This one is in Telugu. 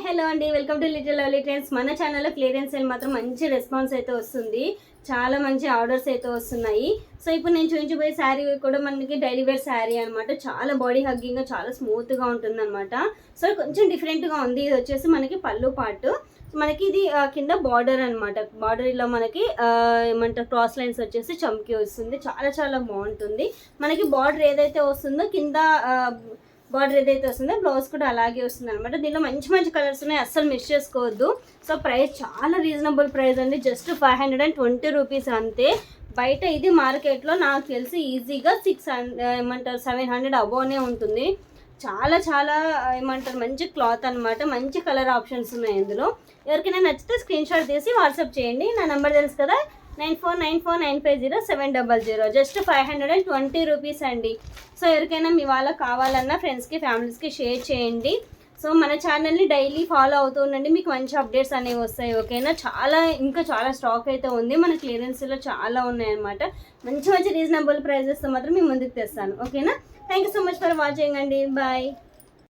హలో అండి, welcome to little lovely trends. మన ఛానల్లో క్లియరెన్స్ సేల్ మాత్రం మంచి రెస్పాన్స్ అయితే వస్తుంది. చాలా మంచి ఆర్డర్స్ అయితే వస్తున్నాయి. సో ఇప్పుడు నేను చూపించబోయే శారీ కూడా మనకి డైలీ వేర్ శారీ అనమాట. చాలా బాడీ హగ్గింగ్గా చాలా స్మూత్గా ఉంటుంది అనమాట. సో కొంచెం డిఫరెంట్గా ఉంది. ఇది వచ్చేసి మనకి పళ్ళు పార్ట్. మనకి ఇది కింద బార్డర్ అనమాట. బార్డర్ ఇలా మనకి ఏమంటారు క్రాస్ లైన్స్ వచ్చేసి చమ్కి వస్తుంది. చాలా చాలా బాగుంటుంది. మనకి బార్డర్ ఏదైతే వస్తుందో కింద బార్డర్ ఏదైతే వస్తుందో బ్లౌజ్ కూడా అలాగే వస్తుంది అనమాట. దీంట్లో మంచి మంచి కలర్స్ ఉన్నాయి, అస్సలు మిస్ చేసుకోవద్దు. సో ప్రైస్ చాలా రీజనబుల్ ప్రైస్ అండి, జస్ట్ 520 రూపీస్ అంతే. బయట ఇది మార్కెట్లో నాకు తెలిసి ఈజీగా 700 అబోనే ఉంటుంది. చాలా చాలా ఏమంటారు మంచి క్లాత్ అనమాట. మంచి కలర్ ఆప్షన్స్ ఉన్నాయి ఇందులో. ఎవరికైనా నచ్చితే స్క్రీన్ షాట్ తీసి వాట్సాప్ చేయండి. నా నెంబర్ తెలుసు కదా, 9494950700. జస్ట్ 520 రూపీస్ అండి. సో ఎవరికైనా మీ వాళ్ళకి కావాలన్నా ఫ్రెండ్స్కి ఫ్యామిలీస్కి షేర్ చేయండి. సో మన ఛానల్ని డైలీ ఫాలో అవుతూ ఉండండి, మీకు మంచి అప్డేట్స్ అనేవి వస్తాయి. ఓకేనా, ఇంకా చాలా స్టాక్ అయితే ఉంది. మన క్లియరెన్స్లో చాలా ఉన్నాయన్నమాట. మంచి మంచి రీజనబుల్ ప్రైజెస్తో మాత్రం మీ ముందుకు తెస్తాను. ఓకేనా, thank you so much for watching అండి. బాయ్.